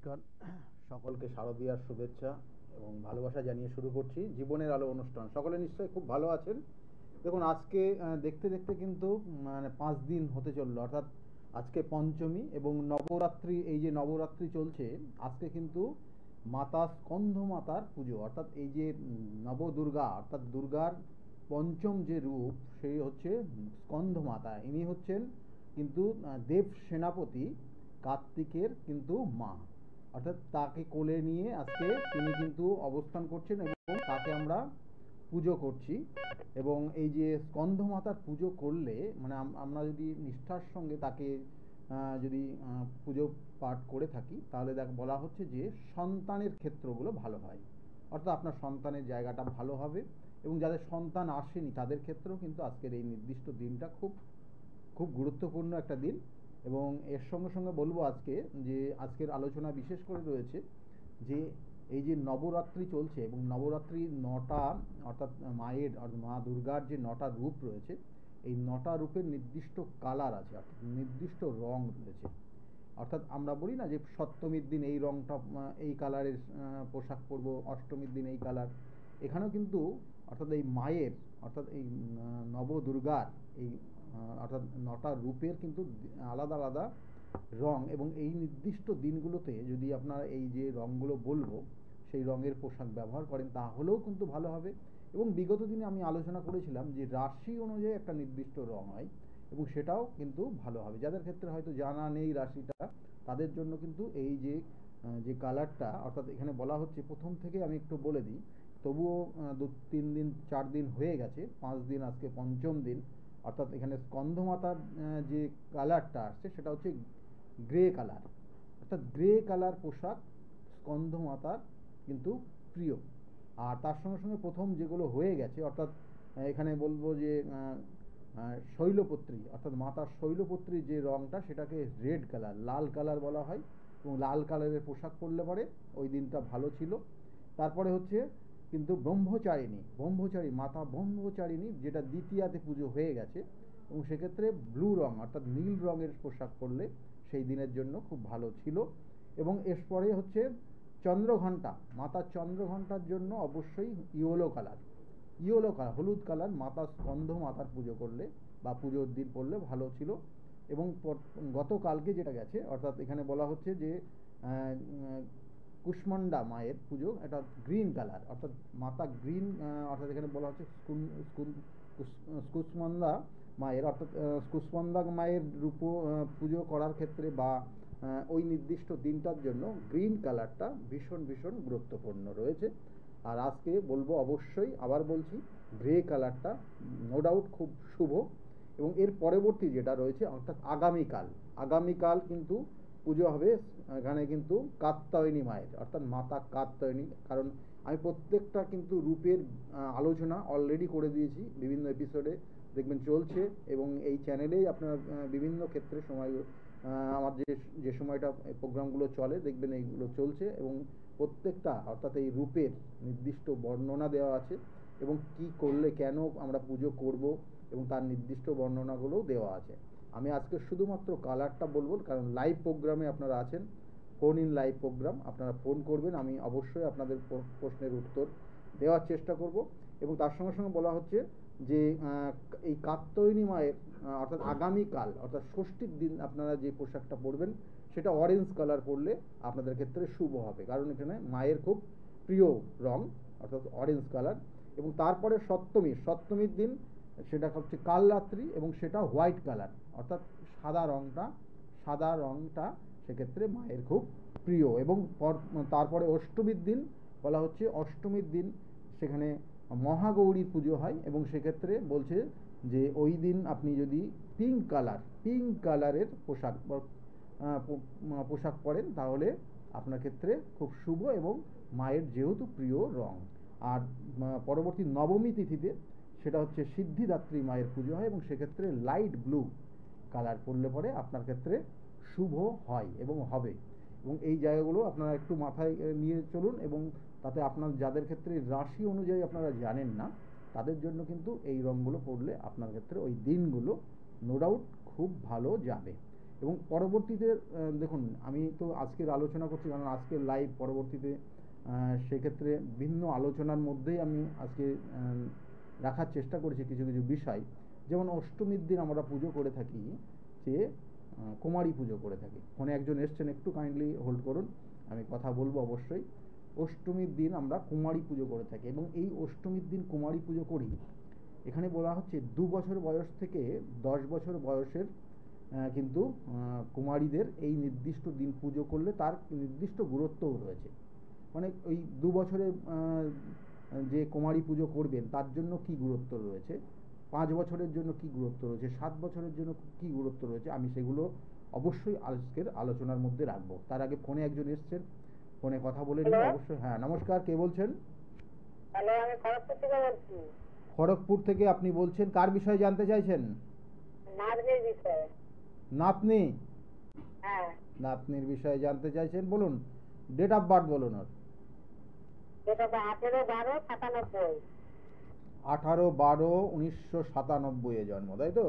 নমস্কার, সকলকে শারদীয়ার শুভেচ্ছা এবং ভালোবাসা জানিয়ে শুরু করছি জীবনের আলো অনুষ্ঠান। সকলে নিশ্চয়ই খুব ভালো আছেন। দেখুন, আজকে দেখতে দেখতে কিন্তু 5 দিন হতে চললো, অর্থাৎ আজকে পঞ্চমী এবং নবরাত্রি। এই যে নবরাত্রি চলছে, আজকে কিন্তু মাতা স্কন্ধ মাতার পুজো, অর্থাৎ এই যে নবদুর্গা, অর্থাৎ দুর্গার পঞ্চম যে রূপ, সেই হচ্ছে স্কন্ধ মাতা। ইনি হচ্ছেন কিন্তু দেব সেনাপতি কার্তিকের কিন্তু মা, অর্থাৎ তাকে কোলে নিয়ে আজকে তিনি কিন্তু অবস্থান করছেন এবং তাকে আমরা পুজো করছি। এবং এই যে স্কন্ধ মাতার পুজো করলে আমরা যদি নিষ্ঠার সঙ্গে তাকে যদি পুজো পাঠ করে থাকি, তাহলে বলা হচ্ছে যে সন্তানের ক্ষেত্রগুলো ভালো হয়, অর্থাৎ আপনার সন্তানের জায়গাটা ভালো হবে। এবং যাদের সন্তান আসেনি তাদের ক্ষেত্রেও কিন্তু আজকের এই নির্দিষ্ট দিনটা খুব খুব গুরুত্বপূর্ণ একটা দিন। এবং এর সঙ্গে সঙ্গে বলবো আজকে যে আজকের আলোচনা বিশেষ করে রয়েছে যে এই যে নবরাত্রি চলছে এবং নবরাত্রি 9টা, অর্থাৎ মায়ের মা দুর্গার যে 9টা রূপ রয়েছে, এই 9টা রূপের নির্দিষ্ট কালার আছে, অর্থাৎ নির্দিষ্ট রং রয়েছে। অর্থাৎ আমরা বলি না যে সপ্তমীর দিন এই রংটা, এই কালারের পোশাক পরবো, অষ্টমীর দিন এই কালার। এখানেও কিন্তু অর্থাৎ এই মায়ের, অর্থাৎ এই নবদুর্গার এই অর্থাৎ 9টা রূপের কিন্তু আলাদা আলাদা রং, এবং এই নির্দিষ্ট দিনগুলোতে যদি আপনারা এই যে রঙগুলো বলবো সেই রঙের পোশাক ব্যবহার করেন, তাহলেও কিন্তু ভালো হবে। এবং বিগত দিনে আমি আলোচনা করেছিলাম যে রাশি অনুযায়ী একটা নির্দিষ্ট রং হয় এবং সেটাও কিন্তু ভালো হবে। যাদের ক্ষেত্রে হয়তো জানা নেই রাশিটা, তাদের জন্য কিন্তু এই যে যে কালারটা, অর্থাৎ এখানে বলা হচ্ছে, প্রথম থেকে আমি একটু বলে দিই, তবুও 2-3 দিন 4 দিন হয়ে গেছে, 5 দিন আজকে পঞ্চম দিন। অর্থাৎ এখানে স্কন্ধমাতার যে কালারটা আসছে সেটা হচ্ছে গ্রে কালার, অর্থাৎ গ্রে কালার পোশাক স্কন্ধমাতার কিন্তু প্রিয়। আর তার সঙ্গে সঙ্গে প্রথম যেগুলো হয়ে গেছে, অর্থাৎ এখানে বলবো যে শৈলপুত্রী, অর্থাৎ মাতার শৈলপুত্রীর যে রঙটা, সেটাকে রেড কালার, লাল কালার বলা হয়, এবং লাল কালারের পোশাক পরলে পরে ওই দিনটা ভালো ছিল। তারপরে হচ্ছে কিন্তু ব্রহ্মচারী মাতা ব্রহ্মচারিণী, যেটা দ্বিতীয়াতে পুজো হয়ে গেছে, এবং সেক্ষেত্রে ব্লু রং, অর্থাৎ নীল রঙের পোশাক পরলে সেই দিনের জন্য খুব ভালো ছিল। এবং এরপরে হচ্ছে চন্দ্রঘণ্টা, মাতার চন্দ্রঘণ্টার জন্য অবশ্যই ইয়েলো কালার, হলুদ কালার মাতা স্কন্ধ মাতার পুজো করলে বা পুজোর দিন পড়লে ভালো ছিল। এবং গতকালকে যেটা গেছে, অর্থাৎ এখানে বলা হচ্ছে যে কুষ্মান্ডা মায়ের পুজো, এটা গ্রিন কালার, অর্থাৎ মাতা গ্রিন, অর্থাৎ এখানে বলা হচ্ছে কুষ্মান্ডা মায়ের, অর্থাৎ কুষ্মান্ডা মায়ের রূপ পুজো করার ক্ষেত্রে বা ওই নির্দিষ্ট দিনটার জন্য গ্রিন কালারটা ভীষণ ভীষণ গুরুত্বপূর্ণ রয়েছে। আর আজকে বলবো অবশ্যই, আবার বলছি, গ্রে কালারটা নো ডাউট খুব শুভ। এবং এর পরবর্তী যেটা রয়েছে, অর্থাৎ আগামীকাল কিন্তু পুজো হবে এখানে কিন্তু কাত্যায়নী মায়ের, অর্থাৎ মাতা কাত্যায়নী। কারণ আমি প্রত্যেকটা কিন্তু রূপের আলোচনা অলরেডি করে দিয়েছি, বিভিন্ন এপিসোডে দেখবেন চলছে, এবং এই চ্যানেলেই আপনার বিভিন্ন ক্ষেত্রে সময় আমার যে সময়টা প্রোগ্রামগুলো চলে, দেখবেন এইগুলো চলছে, এবং প্রত্যেকটা অর্থাৎ এই রূপের নির্দিষ্ট বর্ণনা দেওয়া আছে, এবং কি করলে কেন আমরা পুজো করব, এবং তার নির্দিষ্ট বর্ণনাগুলোও দেওয়া আছে। আমি আজকে শুধুমাত্র কালারটা বলবো, কারণ লাইভ প্রোগ্রামে আপনারা আছেন, ফোন ইন লাইভ প্রোগ্রাম, আপনারা ফোন করবেন, আমি অবশ্যই আপনাদের প্রশ্নের উত্তর দেওয়ার চেষ্টা করব। এবং তার সঙ্গে সঙ্গে বলা হচ্ছে যে এই কাত্যায়নী মায়ের, অর্থাৎ আগামীকাল, অর্থাৎ ষষ্ঠীর দিন আপনারা যে পোশাকটা পরবেন সেটা অরেঞ্জ কালার পরলে আপনাদের ক্ষেত্রে শুভ হবে, কারণ এখানে মায়ের খুব প্রিয় রং, অর্থাৎ অরেঞ্জ কালার। এবং তারপরে সপ্তমীর দিন সেটা হচ্ছে কাল রাত্রি, এবং সেটা হোয়াইট কালার, অর্থাৎ সাদা রংটা সেক্ষেত্রে মায়ের খুব প্রিয়। এবং তারপরে অষ্টমীর দিন বলা হচ্ছে, অষ্টমীর দিন সেখানে মহাগৌরীর পুজো হয়, এবং সেক্ষেত্রে বলছে যে ওই দিন আপনি যদি পিঙ্ক কালারের পোশাক পরেন, তাহলে আপনার ক্ষেত্রে খুব শুভ এবং মায়ের যেহেতু প্রিয় রং। আর পরবর্তী নবমী তিথিতে সেটা হচ্ছে সিদ্ধিদাত্রী মায়ের পুজো হয়, এবং সেক্ষেত্রে লাইট ব্লু কালার পরলে পরে আপনার ক্ষেত্রে শুভ হয় এবং হবে। এবং এই জায়গাগুলো আপনারা একটু মাথায় নিয়ে চলুন, এবং তাতে আপনার যাদের ক্ষেত্রে রাশি অনুযায়ী আপনারা জানেন না, তাদের জন্য কিন্তু এই রঙগুলো পরলে আপনার ক্ষেত্রে ওই দিনগুলো নো ডাউট খুব ভালো যাবে। এবং পরবর্তীতে দেখুন আমি তো আজকের আলোচনা করছি কারণ আজকের লাইভ, পরবর্তীতে সেক্ষেত্রে ভিন্ন আলোচনার মধ্যেই আমি আজকে রাখার চেষ্টা করেছি কিছু কিছু বিষয়। যেমন অষ্টমীর দিন আমরা পুজো করে থাকি যে কুমারী পুজো করে থাকি। ফোনে একজন এসছেন, একটু কাইন্ডলি হোল্ড করুন, আমি কথা বলবো অবশ্যই। অষ্টমীর দিন আমরা কুমারী পুজো করে থাকি এবং এই অষ্টমীর দিন কুমারী পুজো করি। এখানে বলা হচ্ছে 2 বছর বয়স থেকে 10 বছর বয়সের কিন্তু কুমারীদের এই নির্দিষ্ট দিন পুজো করলে তার নির্দিষ্ট গুরুত্বও রয়েছে। মানে ওই 2 বছরের যে কুমারী পুজো করবেন তার জন্য কি গুরুত্ব রয়েছে, 5 বছরের জন্য কি গুরুত্ব রয়েছে, 7 বছরের জন্য কি গুরুত্ব রয়েছে, আমি সেগুলো অবশ্যই আজকের আলোচনার মধ্যে রাখবো। তার আগে ফোনে একজন এসছেন, ফোনে কথা বলে নিন অবশ্যই। হ্যাঁ নমস্কার, কে বলছেন? হ্যালো, আমি খড়গপুর থেকে বলছি। খড়গপুর থেকে আপনি বলছেন, কার বিষয়ে জানতে চাইছেন? নাতনির বিষয়ে। নাতনি? হ্যাঁ। নাতনির বিষয়ে জানতে চাইছেন, বলুন। ডেট অফ বার্থ বলুন ওর। এটা 18/12/97। 18/12/1997 এ জন্ম, তাই তো?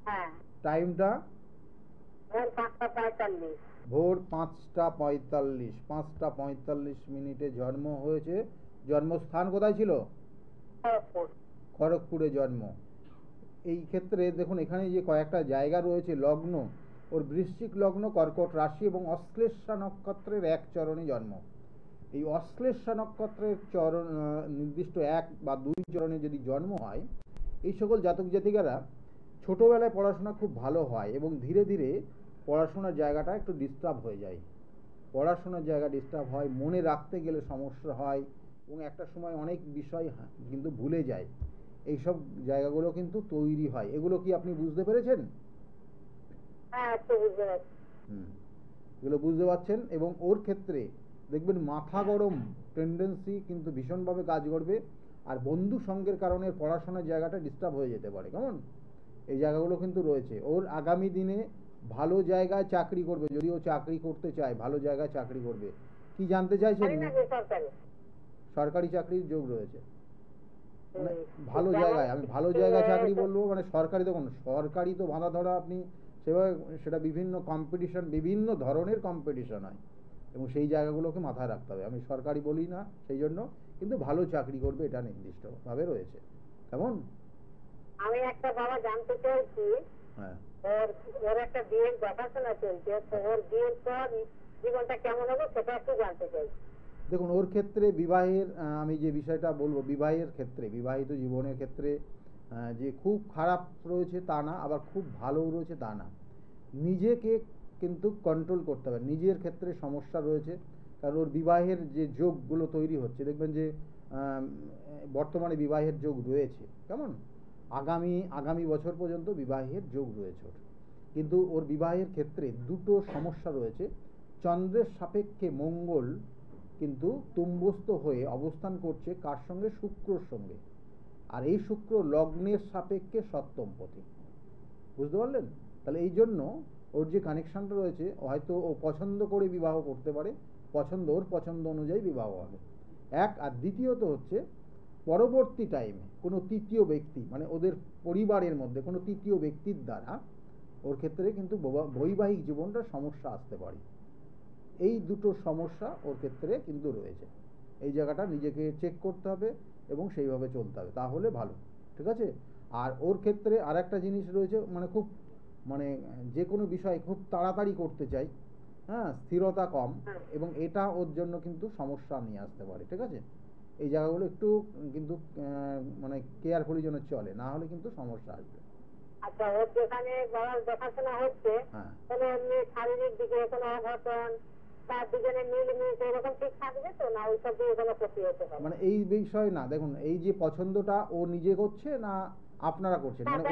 হ্যাঁ। টাইমটা? ভোর 5:45। ভোর 5:45, 5:45 জন্ম হয়েছে। জন্মস্থান কোথায় ছিল? খড়গপুর। খড়গপুরে জন্ম। এই ক্ষেত্রে দেখুন এখানে যে কয়েকটা জায়গা রয়েছে লগ্ন, ওর বৃশ্চিক লগ্ন, কর্কট রাশি এবং অশ্লেষা নক্ষত্রের এক চরণে জন্ম। এই অশ্লেষা নক্ষত্রের চরণ নির্দিষ্ট 1 বা 2 চরণে যদি জন্ম হয়, এই সকল জাতক জাতিকারা ছোটবেলায় পড়াশোনা খুব ভালো হয় এবং ধীরে ধীরে পড়াশোনার জায়গাটা একটু ডিস্টার্ব হয়ে যায়। পড়াশোনার জায়গা ডিস্টার্ব হয়, মনে রাখতে গেলে সমস্যা হয় এবং একটা সময় অনেক বিষয় কিন্তু ভুলে যায়। এইসব জায়গাগুলো কিন্তু তৈরি হয়। এগুলো কি আপনি বুঝতে পেরেছেন? হ্যাঁ, একটু বুঝতে পারছি। এগুলো বুঝতে পারছেন। এবং ওর ক্ষেত্রে দেখবেন মাথা গরম টেন্ডেন্সি কিন্তু ভীষণভাবে কাজ করবে, আর বন্ধু সঙ্গের কারণে পড়াশোনার জায়গাটা ডিস্টার্ব হয়ে যেতে পারে। কেমন? এই জায়গাগুলো কিন্তু রয়েছে। ওর আগামী দিনে ভালো জায়গায় চাকরি করবে, যদি ও চাকরি করতে চায় ভালো জায়গায় চাকরি করবে। কি জানতে চাইছেন? সরকারি চাকরির যোগ রয়েছে, মানে ভালো জায়গায়। আমি ভালো জায়গায় চাকরি বলবো, মানে সরকারি। দেখুন সরকারি তো বাঁধা ধরা, আপনি সেভাবে সেটা বিভিন্ন কম্পিটিশন, বিভিন্ন ধরনের কম্পিটিশন হয় এবং সেই জায়গাগুলোকে মাথায় রাখতে হবে। আমি সরকারি বলি না সেই জন্য, কিন্তু ভালো চাকরি করবে এটা নির্দিষ্টভাবে রয়েছে। কেমন? আমি একটা বাবা জানতে চাইছি, হ্যাঁ, ওর একটা বিয়ের দেখাশোনা চলছে, তো ওর বিয়ের পর জীবনটা কেমন হবে সেটা একটু জানতে চাইছি। দেখুন ওর ক্ষেত্রে বিবাহের, আমি যে বিষয়টা বলবো, বিবাহের ক্ষেত্রে, বিবাহিত জীবনের ক্ষেত্রে যে খুব খারাপ রয়েছে তা না, আবার খুব ভালোও রয়েছে তা না। নিজেকে কিন্তু কন্ট্রোল করতে হবে। নিজের ক্ষেত্রে সমস্যা রয়েছে, কারণ ওর বিবাহের যে যোগগুলো তৈরি হচ্ছে, দেখবেন যে বর্তমানে বিবাহের যোগ রয়েছে। কেমন? আগামী বছর পর্যন্ত বিবাহের যোগ রয়েছে ওর। কিন্তু ওর বিবাহের ক্ষেত্রে দুটো সমস্যা রয়েছে। চন্দ্রের সাপেক্ষে মঙ্গল কিন্তু তুম্বস্থ হয়ে অবস্থান করছে কার সঙ্গে? শুক্রর সঙ্গে। আর এই শুক্র লগ্নের সাপেক্ষে সপ্তম পথে। বুঝতে পারলেন? তাহলে এই জন্য ওর যে কানেকশনটা রয়েছে, হয়তো ও পছন্দ করে বিবাহ করতে পারে, ওর পছন্দ অনুযায়ী বিবাহ হবে। এক। আর দ্বিতীয়ত হচ্ছে পরবর্তী টাইমে কোনো তৃতীয় ব্যক্তি, মানে ওদের পরিবারের মধ্যে কোনো তৃতীয় ব্যক্তির দ্বারা ওর ক্ষেত্রে কিন্তু বৈবাহিক জীবনটা সমস্যা আসতে পারে। এই দুটো সমস্যা ওর ক্ষেত্রে কিন্তু রয়েছে। এই জায়গাটা নিজেকে চেক করতে হবে এবং সেইভাবে চলতে হবে, তাহলে ভালো। ঠিক আছে? আর ওর ক্ষেত্রে আর একটা জিনিস রয়েছে, মানে যে কোনো বিষয় খুব তাড়াতাড়ি করতে চাই, হ্যাঁ, স্থিরতা কম, এবং এটা ওর জন্য কিন্তু সমস্যা নিয়ে আসতে পারে। ঠিক আছে? এই জায়গাগুলো একটু কিন্তু মানে কেয়ারফুলি যেন চলে, না হলে কিন্তু সমস্যা আসবে। আচ্ছা, ওর যেখানে দেখাশোনা হচ্ছে, তাহলে এমনি শারীরিক দিকে কোনো অঘটন, তার দুজনে মিলমিশ এরকম ঠিক থাকবে তো, না ওইসব দিয়ে কোনো ক্ষতি হতে পারে? মানে এই বিষয় না, দেখুন এই যে পছন্দটা ও নিজে করছে না আপনারা করছেন, মানে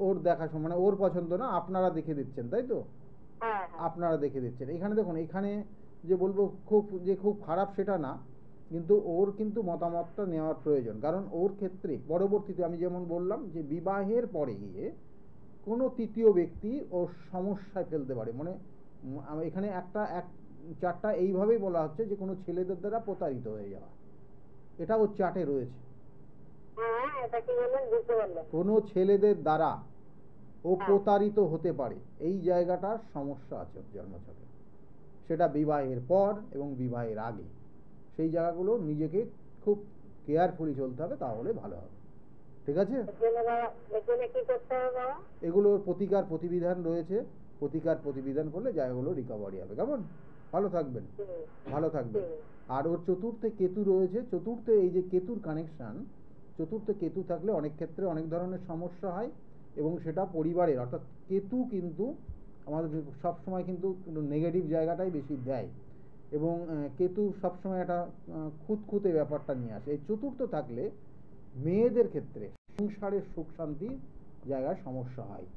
ওর দেখাশোনা, মানে ওর পছন্দ না, আপনারা দেখে দিচ্ছেন, তাই তো? আপনারা দেখে দিচ্ছেন। এখানে দেখুন, এখানে যে বলবো খুব খারাপ সেটা না, কিন্তু ওর কিন্তু মতামতটা নেওয়ার প্রয়োজন। কারণ ওর ক্ষেত্রে পরবর্তীতে আমি যেমন বললাম যে বিবাহের পরে গিয়ে কোনো তৃতীয় ব্যক্তি ওর সমস্যায় ফেলতে পারে। মানে এখানে চারটা এইভাবেই বলা হচ্ছে যে কোনো ছেলেদের দ্বারা প্রতারিত হয়ে যাওয়া, এটা ওর চার্টে রয়েছে। কোনো ছেলেদের দ্বারা ও প্রতারিত হতে পারে, এই জায়গাটার সমস্যা আছে জন্মছকে। সেটা বিবাহের পর এবং বিবাহের আগে সেই জায়গাগুলো নিজেকে খুব কেয়ারফুলি চলতে হবে, তাহলে ভালো হবে। ঠিক আছে, এগুলোর প্রতিকার প্রতিবিধান রয়েছে, প্রতিকার প্রতিবিধান করলে জায়গাগুলো রিকভারি হবে। কেমন? ভালো থাকবেন, ভালো থাকবেন। আর ওর চতুর্থে কেতু রয়েছে, চতুর্থে এই যে কেতুর কানেকশান, চতুর্থে কেতু থাকলে অনেক ক্ষেত্রে অনেক ধরনের সমস্যা হয়, এবং সেটা পরিবারের, অর্থাৎ কেতু কিন্তু আমাদের সবসময় কিন্তু নেগেটিভ জায়গাটাই বেশি দেয়, এবং কেতু সবসময় একটা খুঁতখুঁতে ব্যাপারটা নিয়ে আসে। এই চতুর্থ থাকলে মেয়েদের ক্ষেত্রে সংসারের সুখ শান্তি জায়গায় সমস্যা হয়,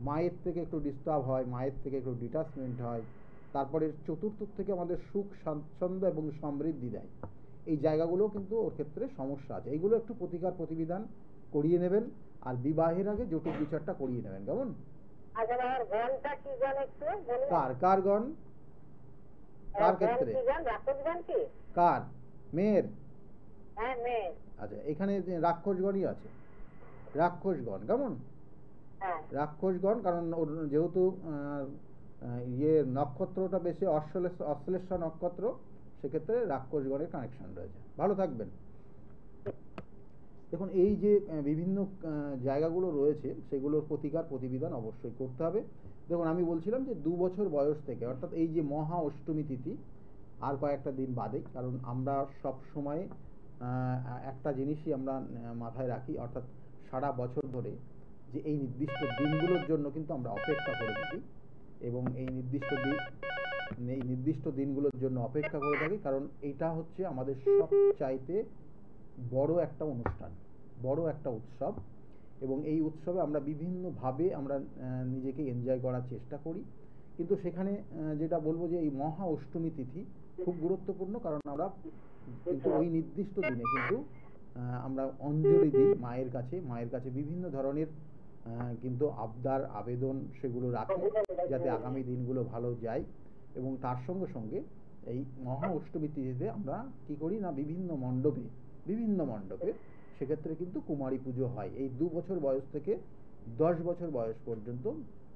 মায়ের থেকে একটু ডিস্টার্ব হয়, মায়ের থেকে একটু ডিটাচমেন্ট হয়। তারপরে চতুর্থ থেকে আমাদের সুখ স্বাচ্ছন্দ্য এবং সমৃদ্ধি দেয়, এই জায়গাগুলো কিন্তু ওর ক্ষেত্রে সমস্যা আছে। এইগুলো একটু প্রতিকার প্রতিবিধান করিয়ে নেবেন, আর বিবাহের আগে যৌতুক বিচারটা করিয়ে নেবেন। কেমন? কার কার গণ? কার ক্ষেত্রে? কার? মেয়ের? আচ্ছা, এখানে রাক্ষসগণই আছে, রাক্ষসগণ। কেমন? রাক্ষসগণ, কারণ ওর যেহেতু ইয়ে নক্ষত্রটা বেশি অশ্লেষা নক্ষত্র, সেক্ষেত্রে রাক্ষসগণের কানেকশন রয়েছে। ভালো থাকবেন। দেখুন, এই যে বিভিন্ন জায়গাগুলো রয়েছে সেগুলোর প্রতিকার প্রতিবিধান অবশ্যই করতে হবে। দেখুন, আমি বলছিলাম যে 2 বছর বয়স থেকে, অর্থাৎ এই যে মহা অষ্টমী তিথি আর কয়েকটা দিন বাদে, কারণ আমরা সব সময় একটা জিনিসই আমরা মাথায় রাখি, অর্থাৎ সারা বছর ধরে যে এই নির্দিষ্ট দিনগুলোর জন্য কিন্তু আমরা অপেক্ষা করে থাকি, এবং এই নির্দিষ্ট দিনগুলোর জন্য অপেক্ষা করে থাকি, কারণ এটা হচ্ছে আমাদের সবচাইতে বড় একটা অনুষ্ঠান, বড় একটা উৎসব, এবং এই উৎসবে আমরা বিভিন্নভাবে আমরা নিজেকে এনজয় করার চেষ্টা করি। কিন্তু সেখানে যেটা বলবো যে এই মহা অষ্টমী তিথি খুব গুরুত্বপূর্ণ, কারণ আমরা কিন্তু ওই নির্দিষ্ট দিনে কিন্তু আমরা অঞ্জলি দিই মায়ের কাছে, মায়ের কাছে বিভিন্ন ধরনের কিন্তু আবদার আবেদন সেগুলো রাখি, যাতে আগামী দিনগুলো ভালো যায়। এবং তার সঙ্গে সঙ্গে এই মহা অষ্টমী তিথিতে আমরা কি করি না, বিভিন্ন মণ্ডপে সেক্ষেত্রে কিন্তু কুমারী পুজো হয়। এই 2 বছর বয়স থেকে 10 বছর বয়স পর্যন্ত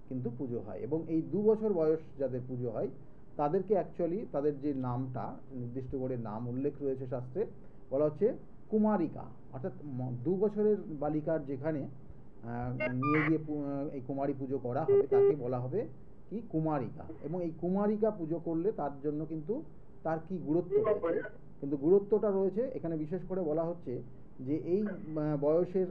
কিন্তু পুজো হয়, এবং এই 2 বছর বয়স যাদের পুজো হয় তাদেরকে অ্যাকচুয়ালি তাদের যে নামটা নির্দিষ্ট করে নাম উল্লেখ রয়েছে শাস্ত্রে, বলা হচ্ছে কুমারিকা। অর্থাৎ 2 বছরের বালিকার যেখানে নিয়ে গিয়ে এই কুমারী পুজো করা হবে তাকে বলা হবে কি, কুমারিকা। এবং এই কুমারিকা পুজো করলে তার জন্য কিন্তু তার কি গুরুত্ব রয়েছে, কিন্তু গুরুত্বটা রয়েছে এখানে বিশেষ করে বলা হচ্ছে যে এই বয়সের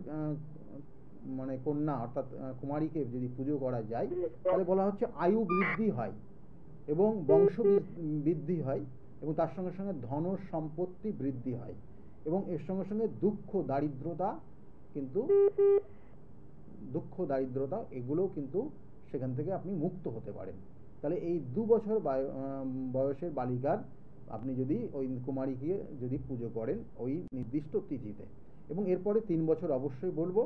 মানে কন্যা অর্থাৎ কুমারীকে যদি পুজো করা যায়, তাহলে বলা হচ্ছে আয়ু বৃদ্ধি হয় এবং বংশ বৃদ্ধি হয়, এবং তার সঙ্গে সঙ্গে ধন সম্পত্তি বৃদ্ধি হয়, এবং এর সঙ্গে সঙ্গে দুঃখ দারিদ্রতা এগুলো কিন্তু সেখান থেকে আপনি মুক্ত হতে পারেন। তাহলে এই 2 বছর বয়সের বালিকার আপনি যদি ওই কুমারীকে যদি পুজো করেন ওই নির্দিষ্ট তিথিতে, এবং এরপরে 3 বছর অবশ্যই বলবো।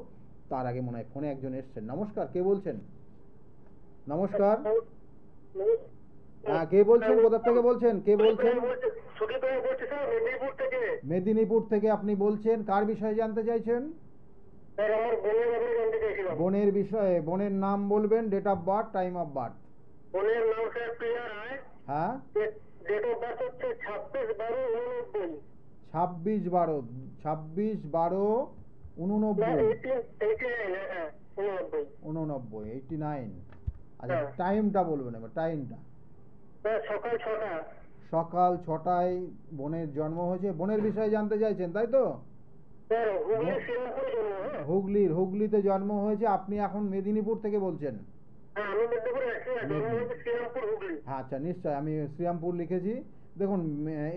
তার আগে মনে হয় ফোনে একজন এসছেন। নমস্কার, কে বলছেন? নমস্কার, কে বলছেন? কোথা থেকে বলছেন? কে বলছেন? মেদিনীপুর থেকে। আপনি বলছেন কার বিষয়ে জানতে চাইছেন? বোনের বিষয়ে। বোনের নাম বলবেন, date of birth, time of birth. বোনের নাম স্যার প্রিয়া রায়। হ্যাঁ, ডেট অফ বার্থ হচ্ছে 26/12/89। 26/12/89। আচ্ছা, টাইমটা বলবেন এবার, টাইমটা। সকাল 6টা। সকাল 6টায় বোনের জন্ম হয়েছে। বোনের বিষয়ে জানতে চাইছেন, তাই তো? হুগলিতে জন্ম হয়েছে। আপনি এখন মেদিনীপুর থেকে বলছেন? আচ্ছা, নিশ্চয়, আমি শ্রীরামপুর লিখেছি। দেখুন,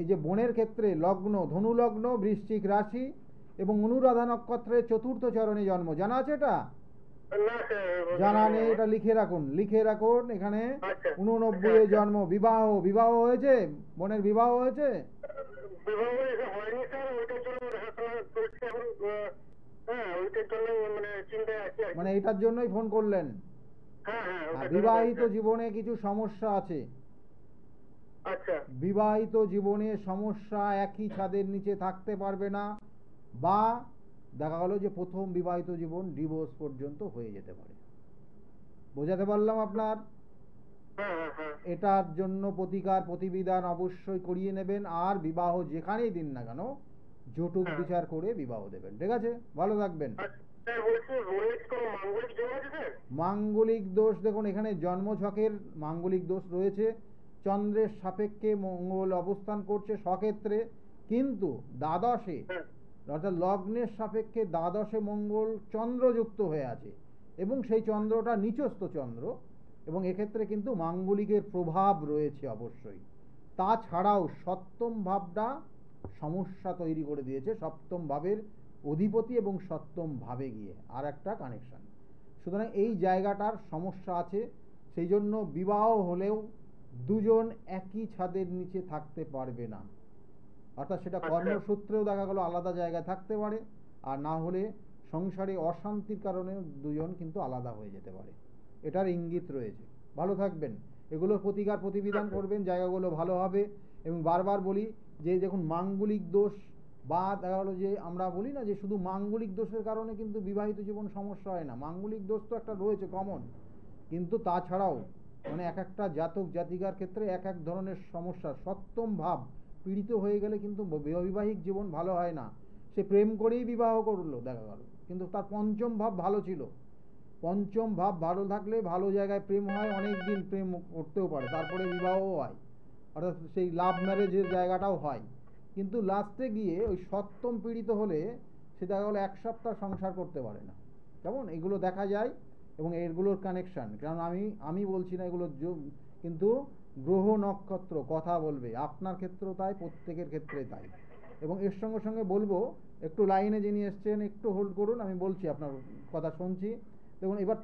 এই যে বোনের ক্ষেত্রে লগ্ন ধনু লগ্ন, বৃশ্চিক রাশি এবং অনুরাধা নক্ষত্রের 4র্থ চরণে জন্ম। জানা আছে এটা? জানা নেই? এটা লিখে রাখুন এখানে। 89 এ জন্ম। বিবাহ হয়েছে? বোনের বিবাহ হয়েছে? মানে এটার জন্যই ফোন করলেন? বিবাহিত জীবনে কিছু সমস্যা আছে। বিবাহিত জীবনে সমস্যা, একই ছাদের নিচে থাকতে পারবে না, বা দেখা গেল যে প্রথম বিবাহিত জীবন ডিভোর্স পর্যন্ত হয়ে যেতে পারে। বোঝাতে পারলাম আপনার? এটার জন্য প্রতিকার প্রতিবিধান অবশ্যই করিয়ে নেবেন, আর বিবাহ যেখানেই দিন না কেন জটুক বিচার করে বিবাহ দেবেন। ঠিক আছে, ভালো থাকবেন। মাঙ্গলিক দোষ দেখুন, এখানে জন্মছকের মাঙ্গলিক দোষ রয়েছে, চন্দ্রের সাপেক্ষে মঙ্গল অবস্থান করছে স্বক্ষেত্রে, কিন্তু দ্বাদশে অর্থাৎ লগ্নের সাপেক্ষে দ্বাদশে মঙ্গল চন্দ্রযুক্ত হয়ে আছে, এবং সেই চন্দ্রটা নিচস্থ চন্দ্র, এবং এক্ষেত্রে কিন্তু মাঙ্গলিকের প্রভাব রয়েছে অবশ্যই। তাছাড়াও সপ্তম ভাবটা সমস্যা তৈরি করে দিয়েছে, সপ্তম ভাবের অধিপতি এবং সপ্তম ভাবে গিয়ে আর একটা কানেকশন। সুতরাং এই জায়গাটার সমস্যা আছে, সেই জন্য বিবাহ হলেও দুজন একই ছাদের নিচে থাকতে পারবে না, অর্থাৎ সেটা কর্মসূত্রেও দেখা গেল আলাদা জায়গায় থাকতে পারে, আর না হলে সংসারে অশান্তির কারণে দুজন কিন্তু আলাদা হয়ে যেতে পারে, এটার ইঙ্গিত রয়েছে। ভালো থাকবেন, এগুলোর প্রতিকার প্রতিবিধান করবেন, জায়গাগুলো ভালো হবে। এবং বারবার বলি যে দেখুন, মাঙ্গলিক দোষ বা দেখা গেলো যে আমরা বলি না যে শুধু মাঙ্গলিক দোষের কারণে কিন্তু বিবাহিত জীবন সমস্যা হয় না, মাঙ্গলিক দোষ তো একটা রয়েছে কমন, কিন্তু তাছাড়াও মানে এক একটা জাতক জাতিকার ক্ষেত্রে এক এক ধরনের সমস্যা। সপ্তম ভাব পীড়িত হয়ে গেলে কিন্তু বৈবাহিক জীবন ভালো হয় না। সে প্রেম করেই বিবাহ করলো দেখা গেল, কিন্তু তার পঞ্চম ভাব ভালো ছিল, পঞ্চম ভাব ভালো থাকলে ভালো জায়গায় প্রেম হয়, অনেক দিন প্রেম করতেও পারে, তারপরে বিবাহও হয়, অর্থাৎ সেই লাভ ম্যারেজের জায়গাটাও হয়। কিন্তু লাস্টে গিয়ে ওই সপ্তম পীড়িত হলে সে দেখা গেলো 1 সপ্তাহ সংসার করতে পারে না, কেমন এগুলো দেখা যায়। এবং এগুলোর কানেকশান, কারণ আমি বলছি না এগুলো, কিন্তু গ্রহ নক্ষত্র কথা বলবে, আপনার ক্ষেত্রেও তাই, প্রত্যেকের ক্ষেত্রে তাই। এবং এর সঙ্গে সঙ্গে বলবো, একটু লাইনে যিনি এসছেন একটু হোল্ড করুন, আমি বলছি, আপনার কথা শুনছি। দেখুন, এবার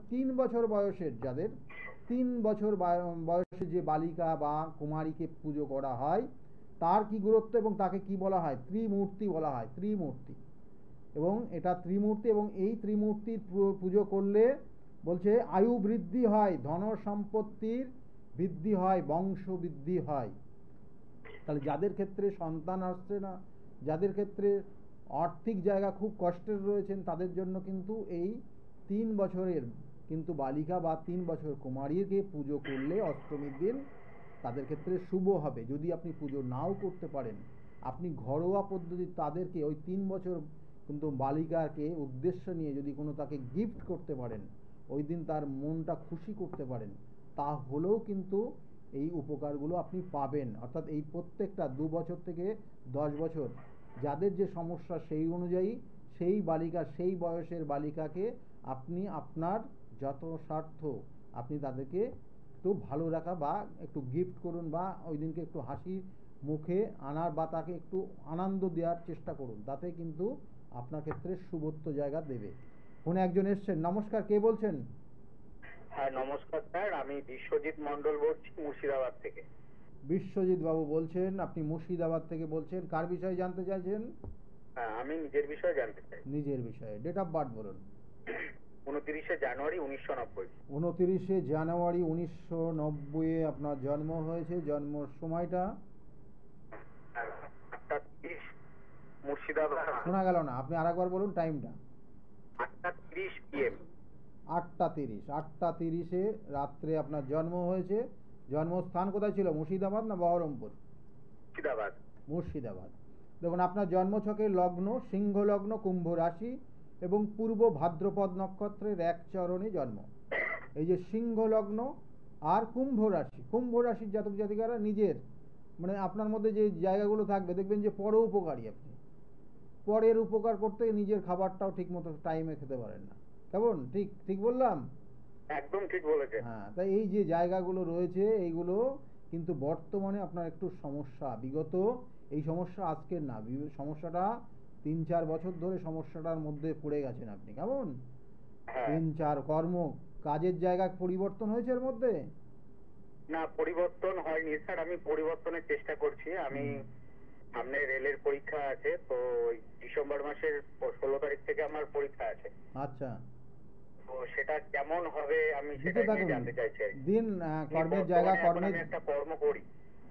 3 বছর বয়সের যাদের 3 বছর বয়সে যে বালিকা বা কুমারীকে পুজো করা হয়, তার কি গুরুত্ব এবং তাকে কি বলা হয়? ত্রিমূর্তি বলা হয়, ত্রিমূর্তি। এবং এটা ত্রিমূর্তি, এবং এই ত্রিমূর্তির পুজো করলে বলছে আয়ু বৃদ্ধি হয়, ধন সম্পত্তির বৃদ্ধি হয়, বংশ বৃদ্ধি হয়। তাহলে যাদের ক্ষেত্রে সন্তান আসছে না, যাদের ক্ষেত্রে আর্থিক জায়গা খুব কষ্টের রয়েছেন, তাদের জন্য কিন্তু এই 3 বছরের কিন্তু বালিকা বা 3 বছর কুমারীকে পুজো করলে অষ্টমীর দিন তাদের ক্ষেত্রে শুভ হবে। যদি আপনি পুজো নাও করতে পারেন, আপনি ঘরোয়া পদ্ধতি তাদেরকে ওই 3 বছর কিন্তু বালিকাকে উদ্দেশ্য নিয়ে যদি কোনো তাকে গিফট করতে পারেন, ওই দিন তার মনটা খুশি করতে পারেন, তাহলেও কিন্তু এই উপকারগুলো আপনি পাবেন। অর্থাৎ এই প্রত্যেকটা 2 বছর থেকে 10 বছর যাদের যে সমস্যা, সেই অনুযায়ী সেই বালিকা, সেই বয়সের বালিকাকে আপনি আপনার যত স্বার্থ আপনি তাদেরকে একটু ভালো রাখা বা একটু গিফট করুন, বা ওই দিনকে একটু হাসি মুখে আনার বা তাকে একটু আনন্দ দেওয়ার চেষ্টা করুন, তাতে কিন্তু আপনার ক্ষেত্রে শুভত্ব জায়গা দেবে। ফোনে একজন এসছেন, নমস্কার, কে বলছেন? হ্যাঁ নমস্কার স্যার, আমি বিশ্বজিৎ মন্ডল বলছি মুর্শিদাবাদ থেকে। বিশ্বজিৎ বাবু বলছেন, আপনি মুর্শিদাবাদ থেকে বলছেন, কার বিষয়ে জানতে চাইছেন? হ্যাঁ, আমি নিজের বিষয়ে জানতে চাই। নিজের বিষয়ে। ডেট অফ বার্থ বলুন। 29 জানুয়ারি 1990। 29 জানুয়ারি 1990 আপনার জন্ম হয়েছে। জন্ম সময়টা? মুর্শিদাবাদ। শোনা গেল না, আপনি আরেকবার বলুন টাইমটা। 8:30 PM। 8:30 রাত্রে আপনার জন্ম হয়েছে। জন্মস্থান কোথায় ছিল, মুর্শিদাবাদ না বহরমপুর? মুর্শিদাবাদ। মুর্শিদাবাদ। দেখুন, আপনার জন্মছকের লগ্ন সিংহ লগ্ন, কুম্ভ রাশি এবং পূর্ব ভাদ্রপদ নক্ষত্রের 1 চরণে জন্ম। এই যে সিংহ লগ্ন আর কুম্ভ রাশি, কুম্ভ রাশির জাতক জাতিকারা নিজের মানে আপনার মধ্যে যে জায়গাগুলো থাকবে, দেখবেন যে পরোপকারী, আপনি পরের উপকার করতে নিজের খাবারটাও ঠিক মতো টাইমে খেতে পারেন না, কেমন? ঠিক বললাম? একদম ঠিক বলেছেন। হ্যাঁ, তাই এই যে জায়গাগুলো রয়েছে, এইগুলো কিন্তু বর্তমানে আপনার একটু সমস্যা। বিগত এই সমস্যা আজকের না, সমস্যাটা 3-4 বছর ধরে সমস্যাটার মধ্যে পড়ে গেছেন আপনি, কেমন? 3-4 কর্ম কাজের জায়গা পরিবর্তন হয়েছে এর মধ্যে? না, পরিবর্তন হয়নি স্যার, আমি পরিবর্তনের চেষ্টা করছি। আমি সামনে রেলের পরীক্ষা আছে, তো ডিসেম্বর মাসের 16 তারিখ থেকে আমার পরীক্ষা আছে। আচ্ছা, তো সেটা কেমন হবে আমি সেটা জানতে চাইছি। দিন কর্মের জায়গা, একটা কর্ম করি।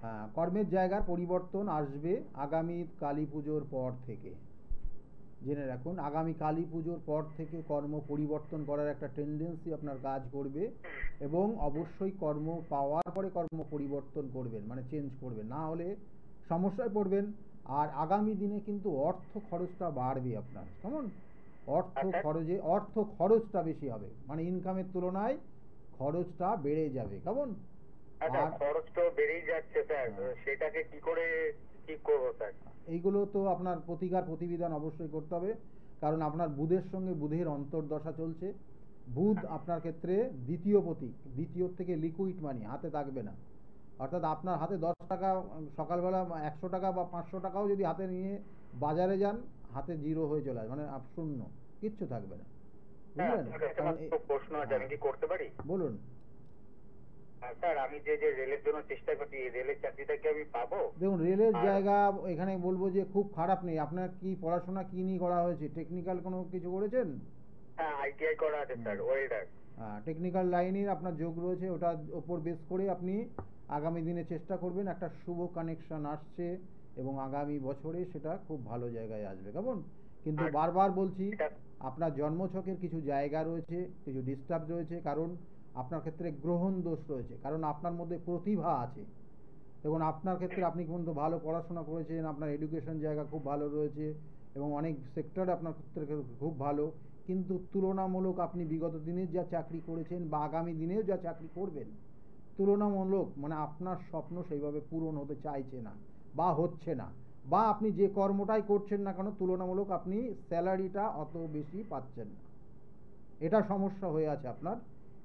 হ্যাঁ, কর্মের জায়গার পরিবর্তন আসবে আগামী কালী পুজোর পর থেকে। জেনে রাখুন আগামী কালী পুজোর পর থেকে কর্ম পরিবর্তন করার একটা টেন্ডেন্সি আপনার কাজ করবে, এবং অবশ্যই কর্ম পাওয়ার পরে কর্ম পরিবর্তন করবেন, মানে চেঞ্জ করবেন, না হলে সমস্যায় পড়বেন। আর আগামী দিনে কিন্তু অর্থ খরচটা বাড়বে আপনার, কেমন? অর্থ খরচটা বেশি হবে, মানে ইনকামের তুলনায় খরচটা বেড়ে যাবে, কেমন? আচ্ছা, খরচ তো বেড়েই যাচ্ছে স্যার, সেটাকে কি করে ঠিক করব স্যার? এইগুলো তো আপনার প্রতিবিধান অবশ্যই করতে হবে, কারণ আপনার বুধের সঙ্গে বুধের অন্তর্দশা চলছে। বুধ আপনার ক্ষেত্রে দ্বিতীয় থেকে লিকুইড মানি হাতে থাকবে না, অর্থাৎ আপনার হাতে 10 টাকা সকালবেলা 100 টাকা বা 500 টাকাও যদি হাতে নিয়ে বাজারে যান, হাতে জিরো হয়ে চলে আসে, মানে শূন্য, কিচ্ছু থাকবে না, বুঝলেন? প্রশ্ন আছে, আমি কি করতে পারি? বলুন। স্যার, আমি যে রেলের জন্য চেষ্টা করছি, রেলের চাকরিটা কি আমি পাবো? দেখুন, রেলের জায়গা এখানে বলবো যে খুব খারাপ নেই। আপনার কি পড়াশোনা কি নিয়ে করা হয়েছে? টেকনিক্যাল কোনো কিছু করেছেন? হ্যাঁ, আইটিআই করা আছে স্যার, ওয়েল্ডার। হ্যাঁ, টেকনিক্যাল লাইনের আপনার যোগ রয়েছে, ওটার ওপর বেস করে আপনি আগামী দিনে চেষ্টা করবেন। একটা শুভ কানেকশন আসছে এবং আগামী বছরে সেটা খুব ভালো জায়গায় আসবে, কেমন? কিন্তু বারবার বলছি, আপনার জন্মছকের কিছু জায়গা রয়েছে, কিছু ডিস্টার্ব রয়েছে, কারণ আপনার ক্ষেত্রে গ্রহণ দোষ রয়েছে, কারণ আপনার মধ্যে প্রতিভা আছে। দেখুন, আপনার ক্ষেত্রে আপনি কিন্তু ভালো পড়াশোনা করেছেন, আপনার এডুকেশন জায়গা খুব ভালো রয়েছে এবং অনেক সেক্টর আপনার ক্ষেত্রে খুব ভালো, কিন্তু তুলনামূলক আপনি বিগত দিনে যা চাকরি করেছেন বা আগামী দিনেও যা চাকরি করবেন, তুলনামূলক মানে আপনার স্বপ্ন সেইভাবে পূরণ হতে চাইছে না বা হচ্ছে না, বা আপনি যে কর্মটাই করছেন না কেন তুলনামূলক আপনি স্যালারিটা অত বেশি পাচ্ছেন না, এটা সমস্যা হয়ে আছে আপনার।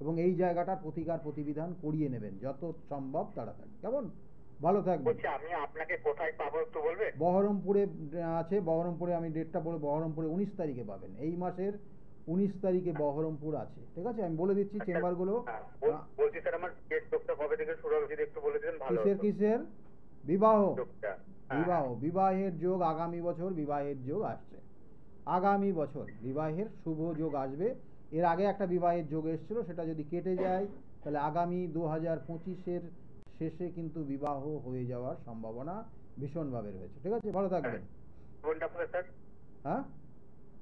এবং এই জায়গাটার প্রতিবিধান করিয়ে নেবেন যত সম্ভব তাড়াতাড়ি, কেমন? ভালো থাকবেন। আমি আপনাকে কোথায় পাবো একটু বলবেন? বহরমপুরে আছে, বহরমপুরে আমি ডেটটা বলে, বহরমপুরে 19 তারিখে পাবেন, এই মাসের 19 তারিখে বহরমপুর আছে, ঠিক আছে? আমি বলে দিচ্ছি চেম্বারগুলো। বলছি স্যার, আমার ডেটটা কবে থেকে শুরু হবে যদি একটু বলে দিতেন ভালো হতো। কিসের বিবাহের যোগ আগামী বছর বিবাহের যোগ আসছে, আগামী বছর বিবাহের শুভ যোগ আসবে। এর আগে একটা বিবাহের যোগ এসেছিল, সেটা যদি কেটে যায় তাহলে আগামী 2025-এর শেষে কিন্তু বিবাহ হয়ে যাওয়ার সম্ভাবনা ভীষণভাবে রয়েছে, ঠিক আছে? ভালো থাকবেন। জীবনটা হবে স্যার? হ্যাঁ,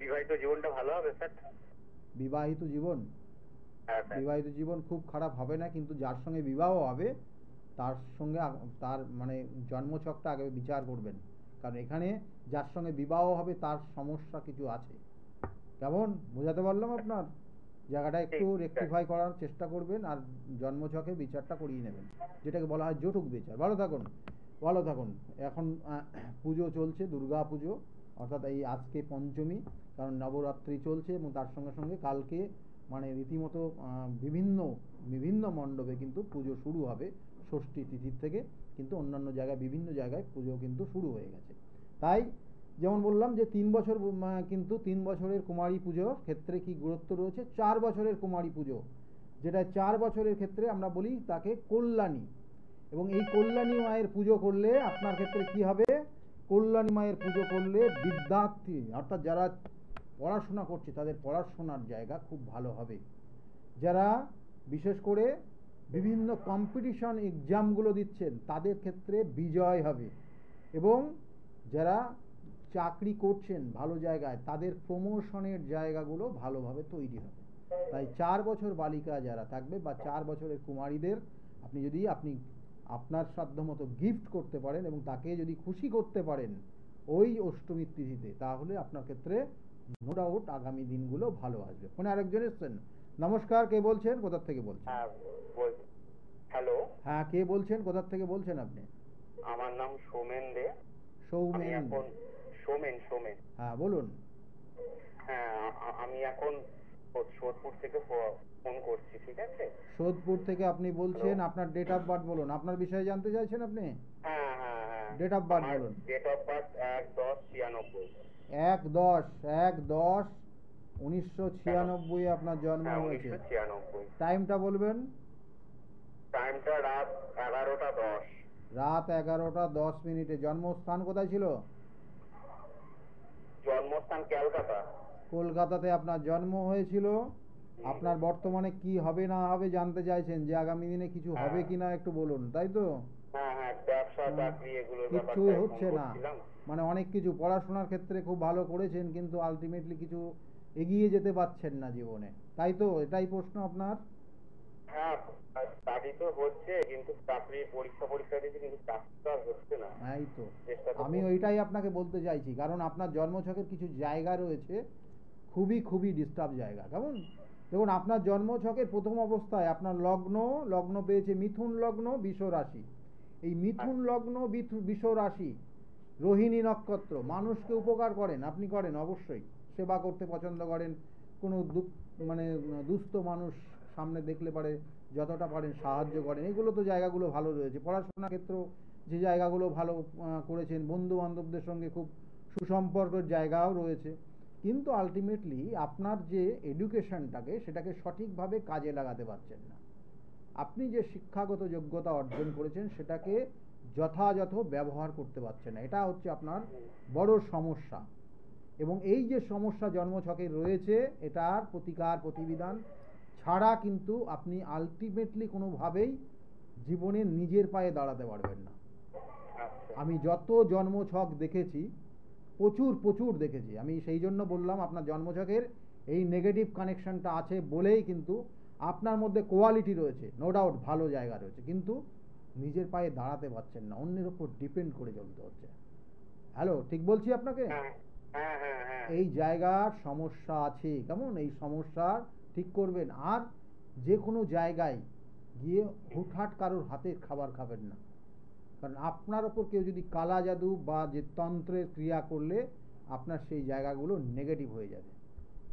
বিবাহিত জীবনটা ভালো হবে স্যার? বিবাহিত জীবন খুব খারাপ হবে না, কিন্তু যার সঙ্গে বিবাহ হবে তার সঙ্গে তার মানে জন্মছকটা আগে বিচার করবেন, কারণ এখানে যার সঙ্গে বিবাহ হবে তার সমস্যা কিছু আছে, কেমন? বোঝাতে পারলাম? আপনার জায়গাটা একটু রেকটিফাই করার চেষ্টা করবেন আর জন্মছকে বিচারটা করিয়ে নেবেন, যেটাকে বলা হয় জটুক বিচার। ভালো থাকুন। এখন পুজো চলছে, দুর্গা পুজো, অর্থাৎ এই আজকে পঞ্চমী, কারণ নবরাত্রি চলছে এবং তার সঙ্গে সঙ্গে কালকে মানে রীতিমতো বিভিন্ন মণ্ডপে কিন্তু পুজো শুরু হবে ষষ্ঠী তিথির থেকে, কিন্তু অন্যান্য জায়গায় বিভিন্ন জায়গায় পুজো কিন্তু শুরু হয়ে গেছে। তাই যেমন বললাম যে 3 বছর, কিন্তু 3 বছরের কুমারী পুজোর ক্ষেত্রে কি গুরুত্ব রয়েছে? 4 বছরের কুমারী পুজো, যেটা 4 বছরের ক্ষেত্রে আমরা বলি তাকে কল্যাণী, এবং এই কল্যাণী মায়ের পুজো করলে আপনার ক্ষেত্রে কি হবে? কল্যাণী মায়ের পুজো করলে বিদ্যার্থী, অর্থাৎ যারা পড়াশোনা করছে তাদের পড়াশোনার জায়গা খুব ভালো হবে, যারা বিশেষ করে বিভিন্ন কম্পিটিশন এক্সামগুলো দিচ্ছেন তাদের ক্ষেত্রে বিজয় হবে, এবং যারা চাকরি করছেন ভালো জায়গায় তাদের প্রমোশনের জায়গাগুলো ভালোভাবে তৈরি হবে। তাই 4 বছর বালিকা যারা থাকবে বা 4 বছরের কুমারীদের আপনি যদি আপনার সাধ্যমতো গিফট করতে পারেন এবং তাকে যদি খুশি করতে পারেন ওই অষ্টমীর তিথিতে, তাহলে আপনার ক্ষেত্রে নো ডাউট আগামী দিনগুলো ভালো আসবে। ফোনে আরেকজন এসছেন। নমস্কার, কে বলছেন, কোথা থেকে বলছেন? হ্যালো, হ্যাঁ, কে বলছেন, কোথা থেকে বলছেন আপনি? আমার নাম সৌমেন দে। সোমেন। হ্যাঁ, বলুন। হ্যাঁ, আমি এখন সোদপুর থেকে ফোন করছি, ঠিক আছে? সোদপুর থেকে আপনি বলছেন, আপনার ডেট অফ বার্থ বলুন। আপনার বিষয়ে জানতে চাইছেন আপনি? হ্যাঁ, ডেট অফ বার্থ বলুন। Date of birth 1/10/96। 1/10/1996 আপনার জন্ম হয়েছে। 1996। টাইমটা বলবেন। টাইমটা রাত 11:10। রাত 11:10। জন্মস্থান কোথায় ছিল? জন্মস্থান কলকাতা। কলকাতাতে আপনার জন্ম হয়েছিল। আপনার বর্তমানে কি হবে না হবে জানতে চাইছেন, যে আগামী দিনে কিছু হবে কিনা একটু বলুন, তাই তো? হ্যাঁ হ্যাঁ, ব্যবসা চাকরি এগুলোর কিছুই ব্যাপারটা হচ্ছে না, মানে অনেক কিছু পড়াশোনার ক্ষেত্রে খুব ভালো করেছেন কিন্তু আলটিমেটলি কিছু এগিয়ে যেতে পারছেন না জীবনে, তাই তো? এটাই প্রশ্ন আপনার? হ্যাঁ, স্টাডি তো হচ্ছে কিন্তু চাকরি পরীক্ষা দিয়েছি কিন্তু চাকরিটা আর হচ্ছে না। এই তো চেষ্টা তো আমি ওইটাই আপনাকে বলতে চাইছি, কারণ আপনার জন্মছকের কিছু জায়গা রয়েছে খুবই খুবই ডিস্টার্ব জায়গা। কেমন? দেখুন আপনার জন্মছকের প্রথম অবস্থায় আপনার লগ্ন পেয়েছে মিথুন লগ্ন বিষ রাশি। এই মিথুন লগ্ন বিষ রাশি রোহিণী নক্ষত্র, মানুষকে উপকার করেন, আপনি করেন অবশ্যই, সেবা করতে পছন্দ করেন, কোনো মানে দুস্থ মানুষ সামনে দেখলে পারে যতটা পারেন সাহায্য করেন, এগুলো তো জায়গাগুলো ভালো রয়েছে। পড়াশোনার ক্ষেত্র যে জায়গাগুলো ভালো করেছেন, বন্ধু বান্ধবদের সঙ্গে খুব সুসম্পর্কের জায়গাও রয়েছে, কিন্তু আলটিমেটলি আপনার যে এডুকেশনটাকে সেটাকে সঠিকভাবে কাজে লাগাতে পারছেন না। আপনি যে শিক্ষাগত যোগ্যতা অর্জন করেছেন সেটাকে যথাযথ ব্যবহার করতে পারছেন না, এটা হচ্ছে আপনার বড় সমস্যা। এবং এই যে সমস্যা জন্মছকে রয়েছে, এটার প্রতিকার প্রতিবিধান ছাড়া কিন্তু আপনি আলটিমেটলি কোনোভাবেই জীবনে নিজের পায়ে দাঁড়াতে পারবেন না। আমি যত জন্মছক দেখেছি, প্রচুর দেখেছি, আমি সেই জন্য বললাম আপনার জন্মছকের এই নেগেটিভ কানেকশনটা আছে বলেই কিন্তু আপনার মধ্যে কোয়ালিটি রয়েছে, নো ডাউট ভালো জায়গা রয়েছে, কিন্তু নিজের পায়ে দাঁড়াতে পারছেন না, অন্যের উপর ডিপেন্ড করে চলতে হচ্ছে। হ্যালো, ঠিক বলছি আপনাকে? এই জায়গার সমস্যা আছে, কেমন? এই সমস্যা ঠিক করবেন। আর যে কোনো জায়গায় গিয়ে হুটহাট কারোর হাতের খাবার খাবেন না, কারণ আপনার ওপর কেউ যদি কালা জাদু বা যে তন্ত্রের ক্রিয়া করলে আপনার সেই জায়গাগুলো নেগেটিভ হয়ে যাবে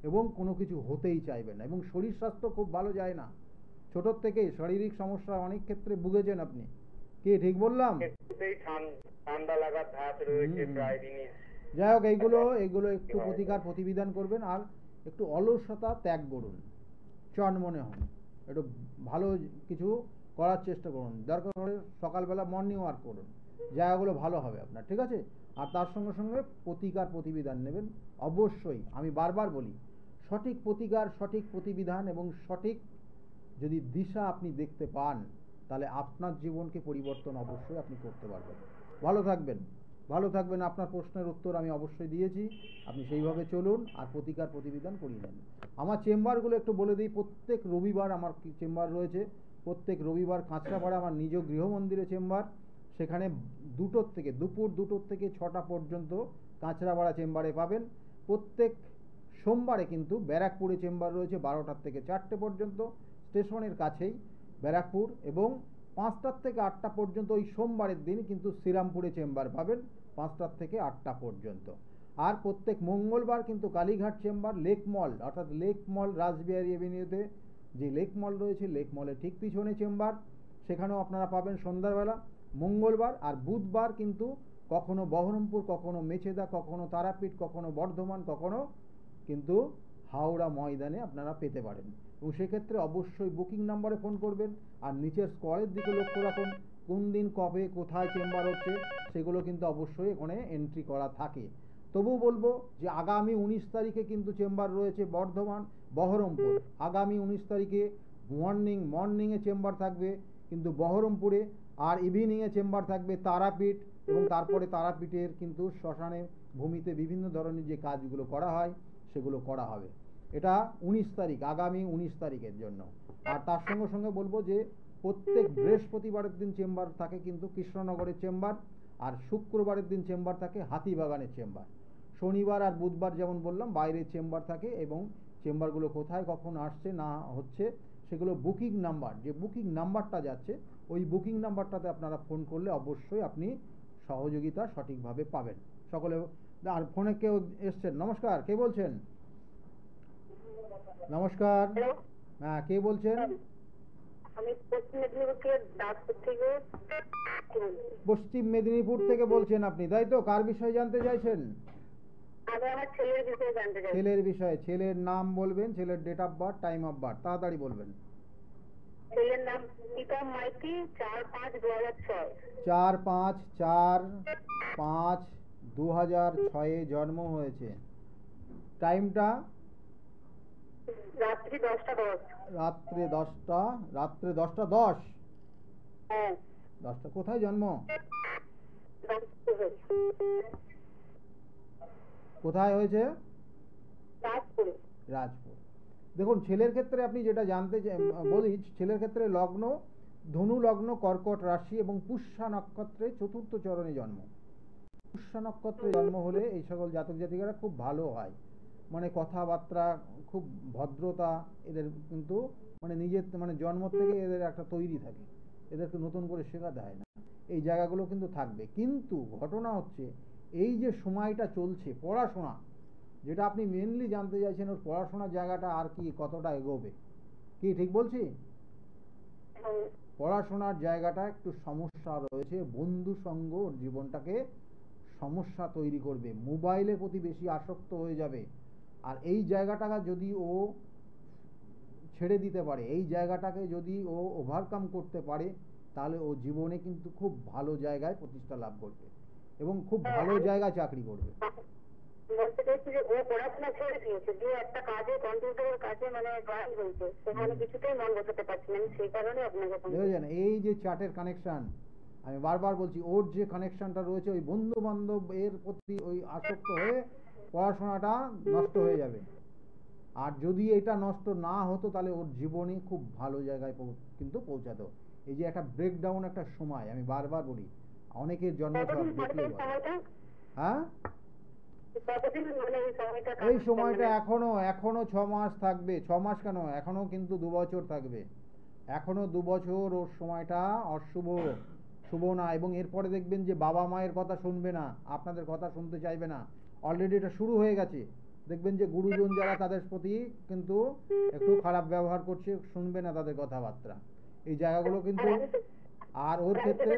এবং কোনো কিছু হতেই চাইবে না। এবং শরীর স্বাস্থ্য খুব ভালো যায় না, ছোটোর থেকেই শারীরিক সমস্যা অনেক ক্ষেত্রে ভুগেছেন আপনি, কি ঠিক বললাম? ঠান্ডা লাগার ধাপ রয়েছে প্রায় দিনই। যাই হোক, এইগুলো একটু প্রতিকার প্রতিবিধান করবেন, আর একটু অলসতা ত্যাগ করুন, চনমনে হন, একটু ভালো কিছু করার চেষ্টা করুন, দরকার হলে সকালবেলা মর্নিং ওয়াক করুন, জায়গাগুলো ভালো হবে আপনার, ঠিক আছে? আর তার সঙ্গে সঙ্গে প্রতিকার প্রতিবিধান নেবেন অবশ্যই। আমি বারবার বলি, সঠিক প্রতিকার, সঠিক প্রতিবিধান এবং সঠিক যদি দিশা আপনি দেখতে পান, তাহলে আপনার জীবনকে পরিবর্তন অবশ্যই আপনি করতে পারবেন। ভালো থাকবেন, ভালো থাকবেন। আপনার প্রশ্নের উত্তর আমি অবশ্যই দিয়েছি, আপনি সেইভাবে চলুন আর প্রতিকার প্রতিবিধান করিয়ে নেন। আমার চেম্বারগুলো একটু বলে দিই, প্রত্যেক রবিবার আমার চেম্বার রয়েছে, প্রত্যেক রবিবার কাঁচরাপাড়া আমার নিজ গৃহমন্দিরে চেম্বার, সেখানে দুপুর 2টো থেকে 6টা পর্যন্ত কাঁচরাপাড়া চেম্বারে পাবেন। প্রত্যেক সোমবারে কিন্তু ব্যারাকপুরে চেম্বার রয়েছে 12টার থেকে 4টে পর্যন্ত, স্টেশনের কাছেই ব্যারাকপুর, এবং 5টার থেকে 8টা পর্যন্ত ওই সোমবারের দিন কিন্তু শ্রীরামপুরে চেম্বার পাবেন 5টার থেকে 8টা পর্যন্ত। আর প্রত্যেক মঙ্গলবার কিন্তু কালীঘাট চেম্বার, লেক মল অর্থাৎ লেক মল রাসবিহারী এভিনিউতে যে লেক মল রয়েছে, লেক মলের ঠিক পিছনে চেম্বার, সেখানেও আপনারা পাবেন সন্ধ্যাবেলা মঙ্গলবার। আর বুধবার কিন্তু কখনো বহরমপুর, কখনো মেচেদা, কখনো তারাপীঠ, কখনো বর্ধমান, কখনো কিন্তু হাওড়া ময়দানে আপনারা পেতে পারেন। এবং সেক্ষেত্রে অবশ্যই বুকিং নাম্বারে ফোন করবেন, আর নিচের স্কোয়ারের দিকে লক্ষ্য রাখুন কোন দিন কবে কোথায় চেম্বার হচ্ছে, সেগুলো কিন্তু অবশ্যই ওখানে এন্ট্রি করা থাকে। তবু বলবো যে আগামী 19 তারিখে কিন্তু চেম্বার রয়েছে বহরমপুর, আগামী 19 তারিখে মর্নিংয়ে চেম্বার থাকবে কিন্তু বহরমপুরে, আর ইভিনিংয়ে চেম্বার থাকবে তারাপীঠ, এবং তারপরে তারাপীঠের কিন্তু শ্মশানে ভূমিতে বিভিন্ন ধরনের যে কাজগুলো করা হয় সেগুলো করা হবে। এটা 19 তারিখ, আগামী 19 তারিখের জন্য। আর তার সঙ্গে সঙ্গে বলবো যে প্রত্যেক বৃহস্পতিবারের দিন চেম্বার থাকে কিন্তু কৃষ্ণনগরের চেম্বার, আর শুক্রবারের দিন চেম্বার থাকে হাতিবাগানের চেম্বার। শনিবার আর বুধবার যেমন বললাম বাইরের চেম্বার থাকে, এবং চেম্বারগুলো কোথায় কখন আসছে না হচ্ছে সেগুলো বুকিং নাম্বার, যে বুকিং নাম্বারটা যাচ্ছে ওই বুকিং নাম্বারটাতে আপনারা ফোন করলে অবশ্যই আপনি সহযোগিতা সঠিকভাবে পাবেন সকলে। আর ফোনে কেউ এসছেন, নমস্কার, কে বলছেন? নমস্কার, হ্যাঁ কে বলছেন? আমি পশ্চিম মেদিনীপুর থেকে বলছেন আপনি, তাই তো? কার বিষয়ে জানতে চাইছেন? আমার ছেলের বিষয়ে জানতে চাই। ছেলের বিষয়ে, ছেলের নাম বলবেন, ছেলের date of birth, time of birth, তাড়াতাড়ি বলবেন। ছেলের নাম প্রীতম মাইতি, 4/5/2006। 4/5/2006 জন্ম হয়েছে। টাইমটা? রাত্রি 10টা 10। রাত্রে 10টা 10। হ্যাঁ। 10টা। কোথায় জন্ম? কোথায় হয়েছে? রাজপুর। দেখুন ছেলের ক্ষেত্রে আপনি যেটা জানতে বলি, ছেলের ক্ষেত্রে লগ্ন ধনু লগ্ন, কর্কট রাশি এবং পুষ্যা নক্ষত্রে চতুর্থ চরণে জন্ম। পুষ্যা নক্ষত্রে জন্ম হলে এই সকল জাতক জাতিকারা খুব ভালো হয়, মানে কথাবার্তা খুব ভদ্রতা, এদের কিন্তু মানে নিজের মানে জন্ম থেকে এদের একটা তৈরি থাকে, এদেরকে নতুন করে শেখাতে হয় না, এই জায়গাগুলো কিন্তু থাকবে। কিন্তু ঘটনা হচ্ছে এই যে সময়টা চলছে পড়াশোনা, যেটা আপনি মেনলি জানতে চাইছেন, ওর পড়াশোনার জায়গাটা আর কি কতটা এগোবে, কি ঠিক বলছি? পড়াশোনার জায়গাটা একটু সমস্যা রয়েছে, বন্ধু সঙ্গ ওর জীবনটাকে সমস্যা তৈরি করবে, মোবাইলের প্রতি বেশি আসক্ত হয়ে যাবে। আর এই জায়গাটাকে যদি ও ছেড়ে দিতে পারে, এই জায়গাটাকে যদি ও ওভারকাম করতে পারে, তাহলে ও জীবনে কিন্তু খুব ভালো জায়গায় প্রতিষ্ঠা লাভ করবে এবং খুব ভালো জায়গায় চাকরি করবে। বলতে চাইছি যে ও পড়াশোনা ছেড়ে দিয়েছে, যে একটা কাজে কম্পিউটারের কাজে মানে জয়েন হয়েছে, সেখানে কিছুতেই মন বসাতে পারছি না, সেই কারণে আপনাকে দেখেছেন এই যে চার্টের কানেকশন, আমি বারবার বলছি, ওর যে কানেকশনটা রয়েছে ওই বন্ধু বান্ধব এর প্রতি ওই আসক্ত হয়ে পড়াশোনাটা নষ্ট হয়ে যাবে। আর যদি এটা নষ্ট না হতো তাহলে ওর জীবনে খুব ভালো জায়গায় কিন্তু পৌঁছাতো। এই যে একটা ব্রেকডাউন একটা সময়, আমি বারবার বলি, অনেকের জন্মছক দেখলে হ্যাঁ এই সময়টা এখনো 6 মাস থাকবে। 6 মাস কেন, এখনো কিন্তু 2 বছর থাকবে, এখনো 2 বছর ওর সময়টা অশুভ, শুভ না। এবং এরপরে দেখবেন যে বাবা মায়ের কথা শুনবে না, আপনাদের কথা শুনতে চাইবে না, অলরেডি এটা শুরু হয়ে গেছে। দেখবেন যে গুরুজন যারা তাদের প্রতি কিন্তু একটু খারাপ ব্যবহার করছে, শুনবে না তাদের কথাবার্তা, এই জায়গাগুলো কিন্তু। আর ওর ক্ষেত্রে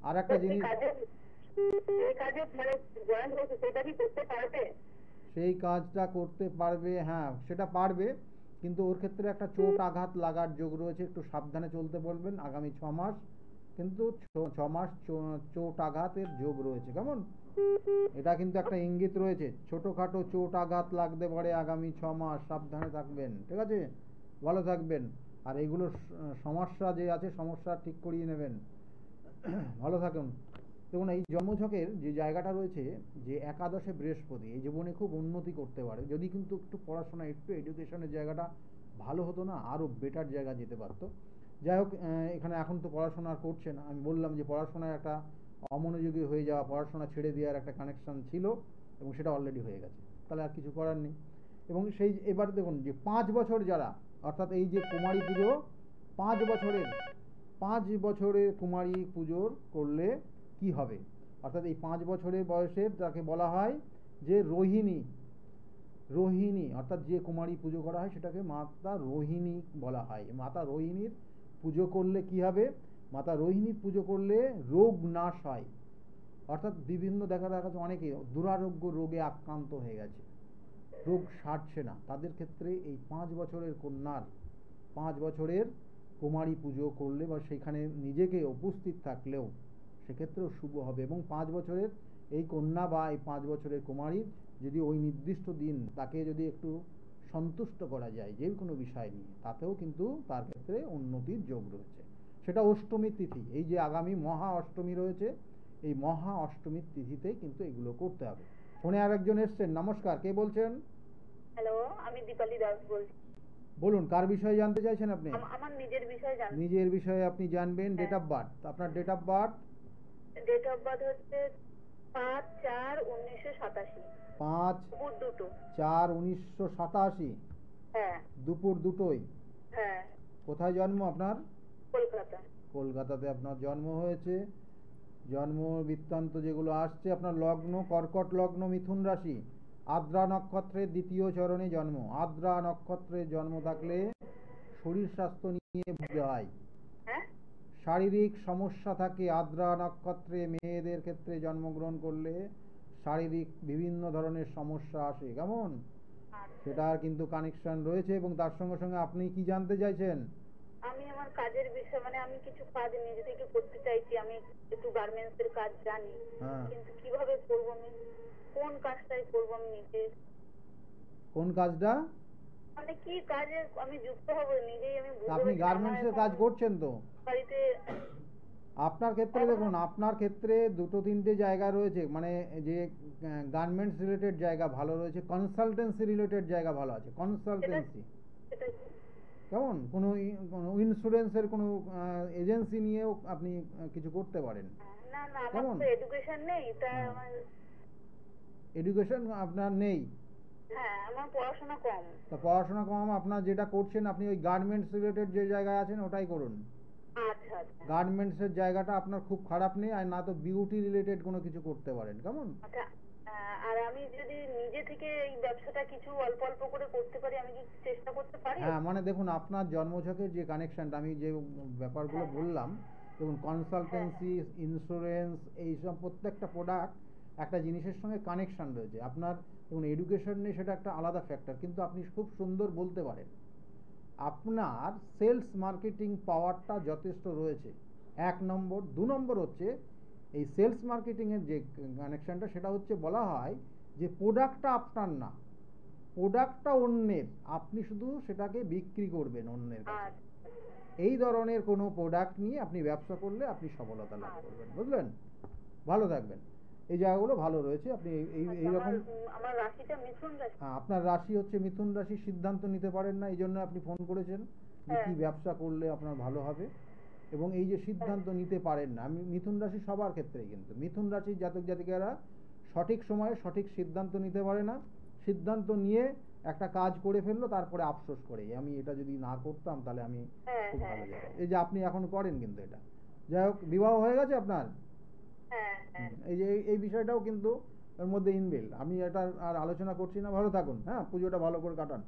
আর একটা জিনিস, সেই কাজটা করতে পারবে, হ্যাঁ সেটা পারবে, কিন্তু ওর ক্ষেত্রে একটা চোট আঘাত লাগার যোগ রয়েছে, একটু সাবধানে চলতে বলবেন আগামী 6 মাস, কিন্তু 6 মাস চোট আঘাতের যোগ রয়েছে, কেমন? এটা কিন্তু একটা ইঙ্গিত রয়েছে, ছোটখাটো চোট আঘাত লাগতে পারে আগামী 6 মাস, সাবধানে থাকবেন, ঠিক আছে? ভালো থাকবেন। আর এইগুলোর সমস্যা যে আছে, সমস্যা ঠিক করিয়ে নেবেন। ভালো থাকুন। দেখুন এই জন্মছকের যে জায়গাটা রয়েছে, যে একাদশে বৃহস্পতি, এই জীবনে খুব উন্নতি করতে পারে যদি কিন্তু একটু পড়াশোনা, একটু এডুকেশনের জায়গাটা ভালো হতো না, আরও বেটার জায়গা যেতে পারতো। যাই হোক, এখানে এখন তো পড়াশোনা করছে না, আমি বললাম যে পড়াশোনায় একটা অমনোযোগী হয়ে যাওয়া, পড়াশোনা ছেড়ে দেওয়ার একটা কানেকশন ছিল এবং সেটা অলরেডি হয়ে গেছে, তাহলে আর কিছু করার নেই। এবং সেই এবার দেখুন যে 5 বছর যারা, অর্থাৎ এই যে কুমারী পুজো 5 বছরের কুমারী পুজোর করলে কি হবে, অর্থাৎ এই 5 বছরের বয়সের তাকে বলা হয় যে রোহিণী, অর্থাৎ যে কুমারী পুজো করা হয় সেটাকে মাতা রোহিণী বলা হয়। মাতা রোহিণীর পুজো করলে কি হবে, মাতা রোহিণীর পুজো করলে রোগ নাশ হয়, অর্থাৎ বিভিন্ন দেখা যাচ্ছে অনেকে দুরারোগ্য রোগে আক্রান্ত হয়ে গেছে, রোগ সারছে না, তাদের ক্ষেত্রে এই 5 বছরের কন্যার 5 বছরের কুমারী পুজো করলে বা সেখানে নিজেকে উপস্থিত থাকলেও সেক্ষেত্রেও শুভ হবে। এবং 5 বছরের এই কন্যা বা এই 5 বছরের কুমারীর যদি ওই নির্দিষ্ট দিন তাকে যদি একটু সন্তুষ্ট করা যায় যে কোনো বিষয় নিয়ে, তাতেও কিন্তু তার ক্ষেত্রে উন্নতির যোগ রয়েছে। সেটা অষ্টমীর তিথি, এই যে আগামী মহা অষ্টমী রয়েছে, এই মহা অষ্টমীর তিথিতে কিন্তু এগুলো করতে হবে। ফোনে আরেকজন এসছেন, নমস্কার, কে বলছেন? হ্যালো, আমি দীপালি দাস বলছি। বলুন, কার বিষয়ে জানতে চাইছেন আপনি? আমার নিজের বিষয়ে জানতে। নিজের বিষয়ে আপনি জানবেন। ডেট অফ বার্থ, আপনার date of birth? Date of birth হচ্ছে 5/4/1987। 5/4/1987। হ্যাঁ, দুপুর 2টোয়। হ্যাঁ। কোথায় জন্ম আপনার? কলকাতা। কলকাতাতে আপনার জন্ম হয়েছে। জন্ম বৃত্তান্ত যেগুলো আসছে, আপনার লগ্ন কর্কট লগ্ন, মিথুন রাশি, আদ্রা নক্ষত্রের 2য় চরণে জন্ম। আদ্রা নক্ষত্রের জন্ম থাকলে শরীর স্বাস্থ্য নিয়ে ভুগতে হয়, শারীরিক সমস্যা থাকে। আদ্রা নক্ষত্রে মেয়েদের ক্ষেত্রে জন্মগ্রহণ করলে শারীরিক বিভিন্ন ধরনের সমস্যা আসে, কেমন? সেটার কিন্তু কানেকশন রয়েছে। এবং তার সঙ্গে সঙ্গে আপনি কি জানতে চাইছেন? আমি আমার কাজের বিষয়, মানে আমি কিছু কাজ নিজে থেকে করতে চাইছি, আমি একটু গার্মেন্টস এর কাজ জানি, কিন্তু কিভাবে করব, আমি কোন কাজটাই করব, আমি নিজে কোন কাজটা, মানে কি কাজে আমি যুক্ত হব নিজেই আমি বুঝতে পারছি না। আপনি গার্মেন্টস এর কাজ করছেন তো বাড়িতে? আপনার ক্ষেত্রে দেখুন, আপনার ক্ষেত্রে দুটো তিনটে জায়গা রয়েছে, মানে যে গার্মেন্টস রিলেটেড জায়গা ভালো রয়েছে, কনসালটেন্সি রিলেটেড জায়গা ভালো আছে। কনসালটেন্সি কেমন, কোনো ইন্স্যুরেন্সের কোনো এজেন্সি নিয়েও আপনি কিছু করতে পারেন। না না, আমার তো এডুকেশন নেই, তাই আমার এডুকেশন আপনার নেই? হ্যাঁ, আমার পড়াশোনা কম। তা পড়াশোনা কম, আপনার যেটা করছেন আপনি ওই গার্মেন্টস রিলেটেড যে জায়গায় আছেন ওটাই করুন। আচ্ছা আচ্ছা। গার্মেন্টসের জায়গাটা আপনার খুব খারাপ নেই, আর না তো বিউটি রিলেটেড কোনো কিছু করতে পারেন। কেমন? আচ্ছা, আর আমি যদি নিজে থেকে এই ব্যবসাটা কিছু অল্প অল্প করে করতে পারি, আমি কি চেষ্টা করতে পারি? হ্যাঁ, মানে দেখুন আপনার জন্মছকের যে কানেকশনটা, আমি যে ব্যাপারগুলো বললাম, দেখুন কনসালটেন্সি, ইন্স্যুরেন্স, এইসব প্রত্যেকটা প্রোডাক্ট একটা জিনিসের সঙ্গে কানেকশন রয়েছে। আপনার দেখুন এডুকেশন নেই, সেটা একটা আলাদা ফ্যাক্টর, কিন্তু আপনি খুব সুন্দর বলতে পারেন। আপনার সেলস মার্কেটিং পাওয়ারটা যথেষ্ট রয়েছে, 1 নম্বর। 2 নম্বর হচ্ছে এই সেলস মার্কেটিংয়ের যে কানেকশনটা, সেটা হচ্ছে বলা হয় যে প্রোডাক্টটা আপনার না, প্রোডাক্টটা অন্যের, আপনি শুধু সেটাকে বিক্রি করবেন অন্যের কাছে। এই ধরনের কোনো প্রোডাক্ট নিয়ে আপনি ব্যবসা করলে আপনি সফলতা লাভ করবেন, বুঝলেন? ভালো থাকবেন। এই জায়গাগুলো ভালো রয়েছে। আপনি এইরকম, আমার রাশিটা মিথুন রাশি। আপনার রাশি হচ্ছে মিথুন রাশি, সিদ্ধান্ত নিতে পারেন না, এই জন্য আপনি ফোন করেছেন যে কি ব্যবসা করলে আপনার ভালো হবে, এবং এই যে সিদ্ধান্ত নিতে পারেন না। আমি মিথুন রাশি সবার ক্ষেত্রেই, কিন্তু মিথুন রাশির জাতক জাতিকারা সঠিক সময়ে সঠিক সিদ্ধান্ত নিতে পারে না, সিদ্ধান্ত নিয়ে একটা কাজ করে ফেললো, তারপরে আফসোস করে আমি এটা যদি না করতাম তাহলে আমি খুব ভালো জায়গায়। এই যে আপনি এখন করেন কিন্তু এটা। যাই হোক, বিবাহ হয়ে গেছে আপনার? এই যে এই বিষয়টাও কিন্তু এর মধ্যে ইনবিল্ড। আমি এটা আর আলোচনা করছি না, ভালো থাকুন। হ্যাঁ, পুজোটা ভালো করে কাটান।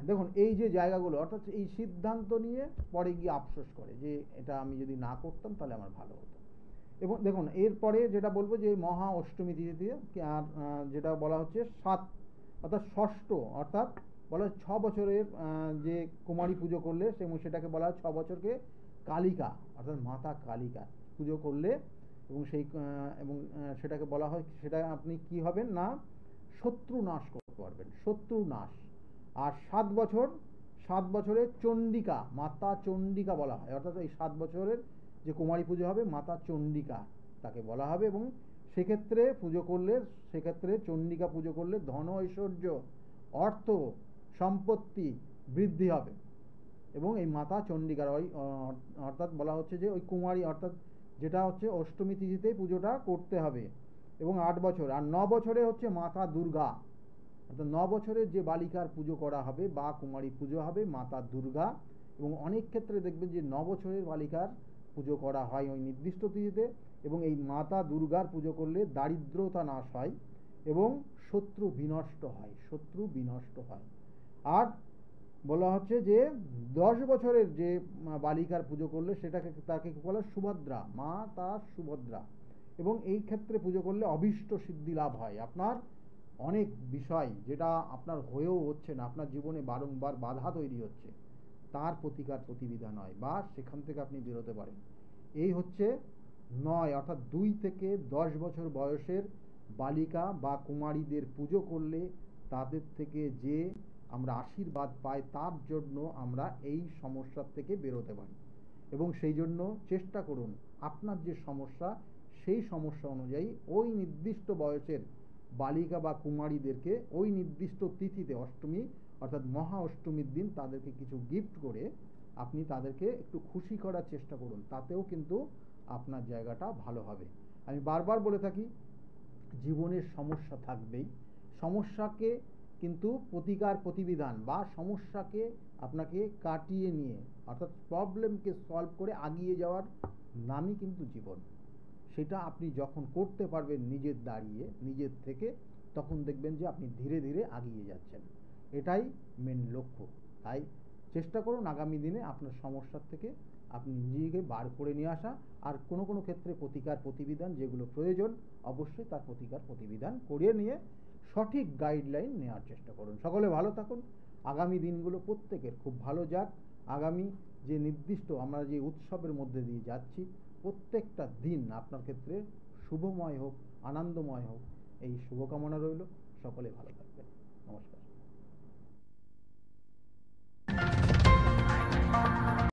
দেখুন এই যে জায়গাগুলো, অর্থাৎ এই সিদ্ধান্ত নিয়ে পরে গিয়ে আফসোস করে যে এটা আমি যদি না করতাম তাহলে আমার ভালো হতো। এবং দেখুন এরপরে যেটা বলবো যে মহা অষ্টমী তিথিতে, আর যেটা বলা হচ্ছে 7 অর্থাৎ ষষ্ঠ, অর্থাৎ বলা হয় 6 বছরের যে কুমারী পুজো করলে সেটাকে বলা হয় 6 বছরকে কালিকা, অর্থাৎ মাতা কালিকা পুজো করলে, এবং সেই এবং সেটাকে বলা হয়, সেটা আপনি কি হবেন না, শত্রু নাশ করতে পারবেন, শত্রু নাশ। আর 7 বছরের চণ্ডিকা, মাতা চণ্ডিকা বলা হয়, অর্থাৎ এই 7 বছরের যে কুমারী পুজো হবে মাতা চণ্ডিকা তাকে বলা হবে। এবং সেক্ষেত্রে পুজো করলে, সেক্ষেত্রে চণ্ডিকা পুজো করলে ধন ঐশ্বর্য, অর্থ সম্পত্তি বৃদ্ধি হবে। এবং এই মাতা চণ্ডিকার ওই অর্থাৎ বলা হচ্ছে যে ওই কুমারী, অর্থাৎ যেটা হচ্ছে অষ্টমী তিথিতে পুজোটা করতে হবে। এবং 8 বছর, আর 9 বছরে হচ্ছে মাতা দুর্গা, অর্থাৎ 9 বছরের যে বালিকার পুজো করা হবে বা কুমারী পুজো হবে মাতা দুর্গা। এবং অনেক ক্ষেত্রে দেখবেন যে 9 বছরের বালিকার পুজো করা হয় ওই নির্দিষ্ট তিথিতে, এবং এই মাতা দুর্গার পুজো করলে দারিদ্রতা নাশ হয় এবং শত্রু বিনষ্ট হয়, শত্রু বিনষ্ট হয়। আর বলা হচ্ছে যে 10 বছরের যে বালিকার পুজো করলে তাকে বলা হয় সুভদ্রা, মা তার সুভদ্রা। এবং এই ক্ষেত্রে পুজো করলে অভীষ্ট সিদ্ধি লাভ হয়। আপনার অনেক বিষয় যেটা আপনার হয়েও হচ্ছে না, আপনার জীবনে বারংবার বাধা তৈরি হচ্ছে, তার প্রতিকার প্রতিবিধান হয় বা সেখান থেকে আপনি বেরোতে পারেন। এই হচ্ছে 9 অর্থাৎ 2 থেকে 10 বছর বয়সের বালিকা বা কুমারীদের পুজো করলে তাদের থেকে যে আমরা আশীর্বাদ পাই, তার জন্য আমরা এই সমস্যার থেকে বেরোতে পারি। এবং সেই জন্য চেষ্টা করুন আপনার যে সমস্যা, সেই সমস্যা অনুযায়ী ওই নির্দিষ্ট বয়সের বালিকা বা কুমারীদেরকে ওই নির্দিষ্ট তিথিতে, অষ্টমী অর্থাৎ মহা অষ্টমীর দিন তাদেরকে কিছু গিফট করে আপনি তাদেরকে একটু খুশি করার চেষ্টা করুন, তাতেও কিন্তু আপনার জায়গাটা ভালো হবে। আমি বারবার বলে থাকি, জীবনের সমস্যা থাকবেই, সমস্যাকে কিন্তু প্রতিকার প্রতিবিধান বা সমস্যাকে আপনাকে কাটিয়ে নিয়ে, অর্থাৎ প্রবলেমকে সলভ করে এগিয়ে যাওয়ার নামই কিন্তু জীবন। সেটা আপনি যখন করতে পারবেন নিজের দাঁড়িয়ে, নিজের থেকে, তখন দেখবেন যে আপনি ধীরে ধীরে এগিয়ে যাচ্ছেন। এটাই মেন লক্ষ্য। তাই চেষ্টা করুন আগামী দিনে আপনার সমস্যার থেকে আপনি নিজেকে বার করে নিয়ে আসা, আর কোনো কোনো ক্ষেত্রে প্রতিকার প্রতিবিধান যেগুলো প্রয়োজন অবশ্যই তার প্রতিকার প্রতিবিধান করিয়ে নিয়ে সঠিক গাইডলাইন নেওয়ার চেষ্টা করুন। সকলে ভালো থাকুন। আগামী দিনগুলো প্রত্যেকের খুব ভালো যাক। আগামী যে নির্দিষ্ট আমরা যে উৎসবের মধ্যে দিয়ে যাচ্ছি, প্রত্যেকটা দিন আপনার ক্ষেত্রে শুভময় হোক, আনন্দময় হোক, এই শুভকামনা রইল। সকলে ভালো থাকবেন। নমস্কার।